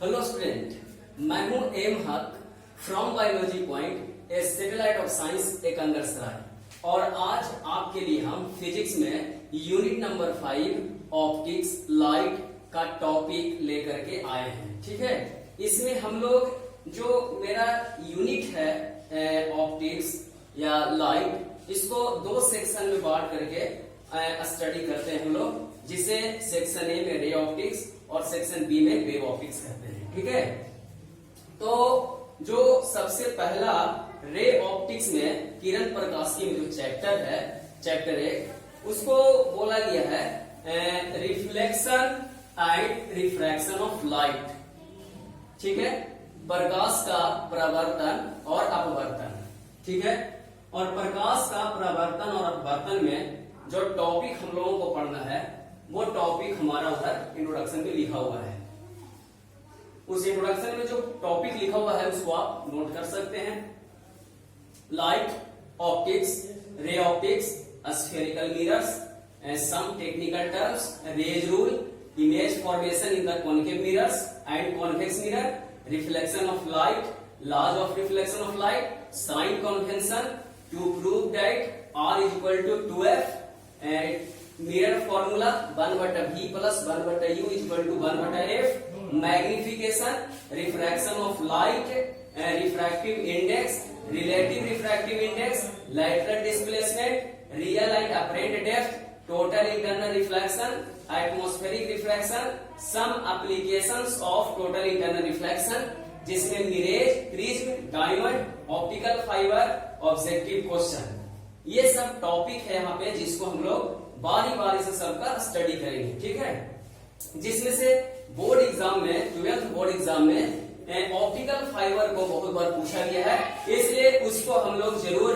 Hello student, मैं हूं M हक from biology point A satellite of science Ekangarsarai और आज आपके लिए हम फिजिक्स में यूनिट नंबर 5 ऑप्टिक्स लाइट का टॉपिक लेकर के आए हैं। ठीक है, इसमें हम लोग जो मेरा यूनिट है ऑप्टिक्स या लाइट, इसको दो सेक्शन में बांट करके स्टडी करते हैं हम लोग, जिसे सेक्शन ए में रे ऑप्टिक्स और सेक्शन बी में वेव ऑप्टिक्स कहते हैं। ठीक है, तो जो सबसे पहला रे ऑप्टिक्स में किरण प्रकाश की जो चैप्टर है, चैप्टर 1, उसको बोला गया है reflection and refraction of light. ठीक है, प्रकाश का प्रवर्तन और अपवर्तन। ठीक है, और प्रकाश का प्रवर्तन और अपवर्तन में जो टॉपिक हम लोगों को पढ़ना है वो टॉपिक हमारा उधर इंट्रोडक्शन में लिखा हुआ है। उस इंट्रोडक्शन में जो टॉपिक लिखा हुआ है उसको आप नोट कर सकते हैं। Light, optics, ray optics, spherical mirrors, some technical terms, rays rule, image formation in the concave mirrors and convex mirror, reflection of light, laws of reflection of light, sign convention to prove that R is equal to 2F, mirror formula 1/v plus 1/u is equal to 1/f, magnification, refraction of light, refractive index, relative refractive index, lateral displacement, real and apparent depth, total internal reflection, atmospheric reflection, some applications of total internal reflection, जिसमें mirage, prism, diamond, optical fibre, objective question, ये सब topic है यहाँ पे जिसको हम लोग बारी बारी से सबका स्टडी करेंगे। ठीक है, जिसमें से बोर्ड एग्जाम में, 12th बोर्ड एग्जाम में ऑप्टिकल फाइबर को बहुत बार पूछा गया है, इसलिए उसको हम लोग जरूर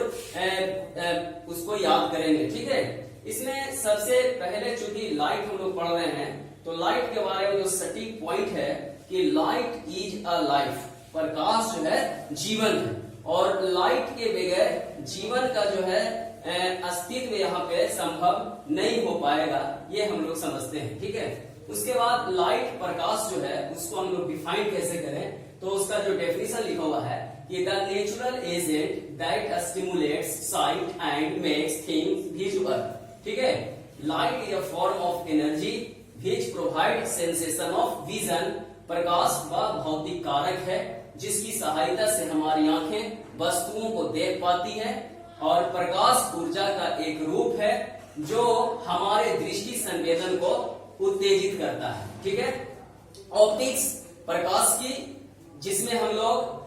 उसको याद करेंगे। ठीक है, इसमें सबसे पहले चूंकि लाइट हम लोग पढ़ रहे हैं तो लाइट के बारे में जो सटीक पॉइंट है कि लाइट इज अ लाइफ, प्रकाश जो है जीवन है और लाइट के बगैर जीवन का जो है अस्तित्व यहाँ पे संभव नहीं हो पाएगा, ये हम लोग समझते हैं। ठीक है, उसके बाद लाइट, प्रकाश जो है उसको हम लोग डिफाइन कैसे करें, तो उसका जो डेफिनेशन लिखा हुआ है कि the natural agent that stimulates sight and makes things visual. ठीक है, light is a form of energy which provide sensation of vision. प्रकाश वह भौतिक कारक है जिसकी सहायता से हमारी आंखें वस्तुओं को देख पाती हैं और प्रकाश ऊर्जा का एक रूप है जो हमारे दृष्टि संवेदन को उत्तेजित करता है। ठीक है, ऑप्टिक्स प्रकाश की, जिसमें हम लोग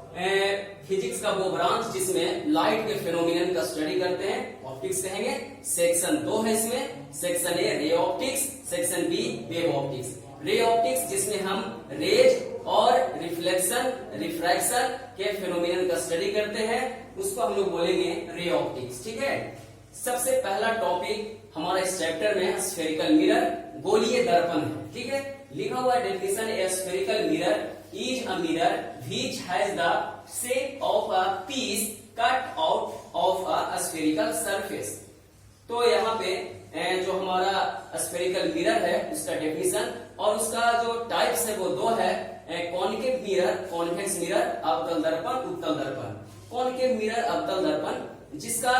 फिजिक्स का वो ब्रांच जिसमें लाइट के फिनोमिनन का स्टडी करते हैं, ऑप्टिक्स कहेंगे। सेक्शन 2 है इसमें, section A ray optics, section B wave optics. Ray optics जिसमें हम रेज और रिफ्लेक्शन, रिफ्रैक्शन के फिनोमिनन का स्टडी करते हैं, उसको हम लोग बोलेंगे रे ऑप्टिक्स। ठीक है, सबसे पहला टॉपिक हमारा इस चैप्टर में स्फेरिकल मिरर, गोलीय दर्पण है। ठीक है, लिखा हुआ definition, a spherical mirror is a mirror which has the shape of a piece cut out of a spherical surface. तो यहाँ पे जो हमारा स्फेरिकल मिरर है उसका डेफिनेशन और उसका जो टाइप्स है वो दो है, कॉन्केव मिरर, कॉन्वेक्स मिरर, अवतल दर्पण, उत्तल दर्पण। कॉन्केव मिरर अवतल दर्पण जिसका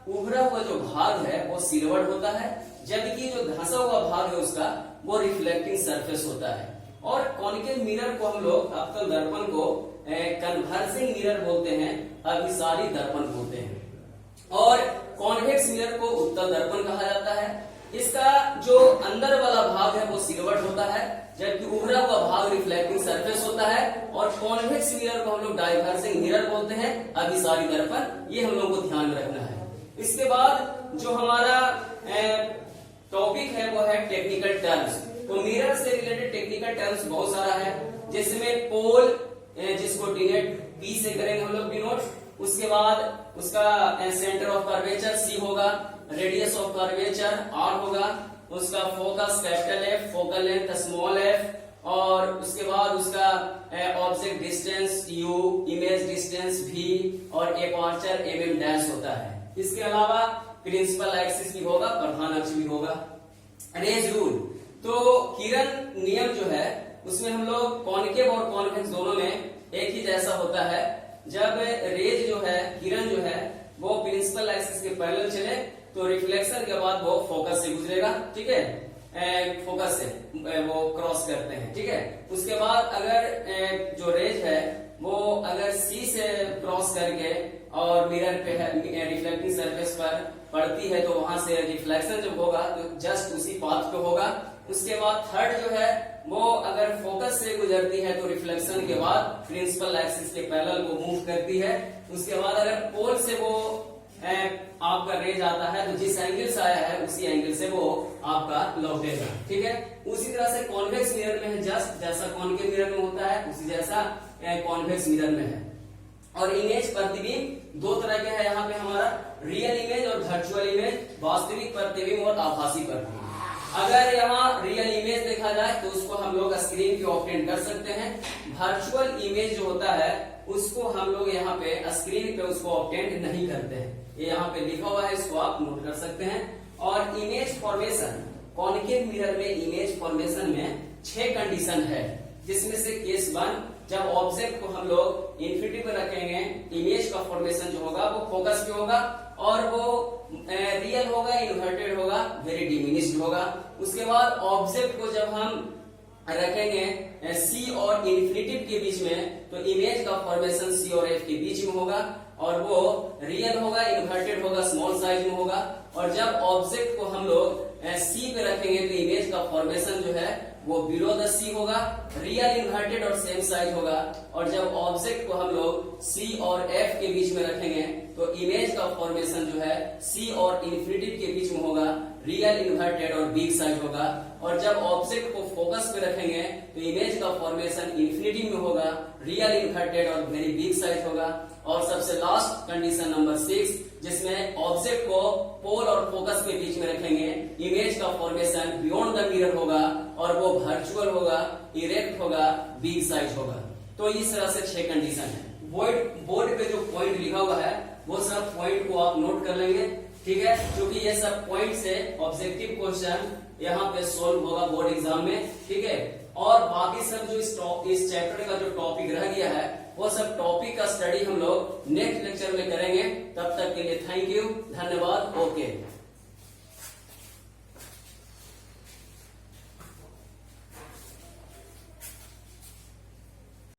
उभरा हुआ जो भाग है वो सिल्वर्ड होता है, जबकि जो धंसा हुआ भाग है उसका वो रिफ्लेक्टिंग सरफेस होता है। और कॉन्केव मिरर को हम लोग, अवतल दर्पण को कन्वर्जिंग मिरर बोलते हैं, अभिसारी दर्पण बोलते हैं। और कॉन्वेक्स मिरर को उत्तल दर्पण कहा जाता है। इसका जो अंदर वाला भाग है वो सिल्वर्ड होता है, जबकि उभरा हुआ भाग रिफ्लेक्टिंग सरफेस होता है। और कॉन्वेक्स मिरर को हम लोग डाइवर्जिंग मिरर बोलते हैं, अभिसारी दर्पण, ये हम लोग को ध्यान में रखना है। इसके बाद जो हमारा टॉपिक है वो है टेक्निकल टर्म्स। तो मिरर से रिलेटेड टेक्निकल टर्म्स बहुत सारा है, जिसमें पोल, जिसको डिनोट पी से करेंगे हम लोग डिनोट, उसके बाद उसका सेंटर ऑफ कर्वेचर C होगा, रेडियस ऑफ कर्वेचर R होगा, उसका focus capital F, focal length small f, और उसके बाद उसका object distance U, image distance V और एपर्चर mm डैश होता है। इसके अलावा प्रिंसिपल एक्सिस भी होगा, प्रधान अक्ष भी होगा। रेज रूल, तो किरण नियम जो है उसमें हम लोग कॉनकेव और कॉन्वेक्स दोनों में एक ही जैसा होता है। जब रेज जो है, किरण जो है, वो प्रिंसिपल एक्सिस के पैरेलल चले तो रिफ्लेक्शन के बाद वो फोकस से गुजरेगा, ठीक है, फोकस से वो क्रॉस करते हैं, ठीक है। उसके बाद अगर जो रेज है वो अगर सी से क्रॉस करके और मिरर पे है, रिफ्लेक्टिंग सरफेस पर पड़ती है तो वहां से रिफ्लेक्शन जब होगा तो जस्ट उसी पाथ पे होगा। उसके बाद थर्ड जो है वो अगर फोकस से गुजरती है तो रिफ्लेक्शन के बाद प्रिंसिपल एक्सिस के पैरेलल वो मूव करती है। उसके बाद अगर पोल से वो आपका रेज आता है तो जिस एंगल से आया है उसी एंगल से वो आपका लौटेगा, ठीक है। उसी तरह से कॉन्वेक्स मिरर में है, जस्ट जैसा कॉनकेव मिरर में होता है उसी जैसा कॉन्वेक्स मिरर में है। और इमेज प्रतिबिंब दो तरह के है यहाँ पे हमारा, रियल इमेज और वर्चुअल इमेज, वास्तविक प्रतिबिंब और आभासी प्रतिबिंब। अगर यहाँ रियल इमेज देखा जाए तो उसको हम लोग स्क्रीन पे ऑब्टेन कर सकते हैं। वर्चुअल इमेज जो होता है उसको हम लोग यहाँ पे स्क्रीन पे उसको ऑब्टेन नहीं करते हैं, ये यहाँ पे लिखा हुआ है, इसको आप नोट कर सकते हैं। और इमेज फॉर्मेशन, कॉनकेव मिरर में इमेज फॉर्मेशन में 6 कंडीशन है, जिसमें से केस 1, जब ऑब्जेक्ट को हम लोग इन्फिनिटी पर रखेंगे, इमेज का फॉर्मेशन जो होगा वो फोकस पे होगा और वो रियल होगा, इन्वर्टेड होगा, वेरी डिमिनिश्ड होगा। उसके बाद ऑब्जेक्ट को जब हम रखेंगे सी और इन्फिनिटी के बीच में तो इमेज का फॉर्मेशन सी और एफ के बीच में होगा और वो रियल होगा, इन्वर्टेड होगा, स्मॉल साइज में होगा। और जब ऑब्जेक्ट को हम लोग सी पे रखेंगे तो इमेज का फॉर्मेशन जो है वो बिलो द सी होगा, रियल, इन्वर्टेड और सेम साइज होगा। और जब ऑब्जेक्ट को हम लोग सी और एफ के बीच में रखेंगे तो इमेज का फॉर्मेशन जो है सी और इन्फिनिटी के बीच में होगा, रियल, इन्वर्टेड और बिग साइज होगा। और जब ऑब्जेक्ट को फोकस पे रखेंगे तो इमेज का फॉर्मेशन इन्फिनिटी में होगा, रियल, इन्वर्टेड और वेरी बिग साइज होगा। और सबसे लास्ट कंडीशन नंबर 6, जिसमें ऑब्जेक्ट को पोल और फोकस के बीच में रखेंगे, इमेज का फॉर्मेशन बियॉन्ड द मिरर होगा और वो वर्चुअल होगा, इरेक्ट होगा, बिग साइज होगा। तो इस तरह से 6 कंडीशन है। बोर्ड पे जो पॉइंट लिखा हुआ है वो सब पॉइंट को आप नोट कर लेंगे, ठीक है, क्योंकि ये सब पॉइंट से ऑब्जेक्टिव क्वेश्चन यहाँ पे सोल्व होगा बोर्ड एग्जाम में, ठीक है। और बाकी सब जो इस चैप्टर का जो टॉपिक रह गया है वो सब टॉपिक का स्टडी हम लोग नेक्स्ट लेक्चर में करेंगे। तब तक के लिए थैंक यू, धन्यवाद, ओके।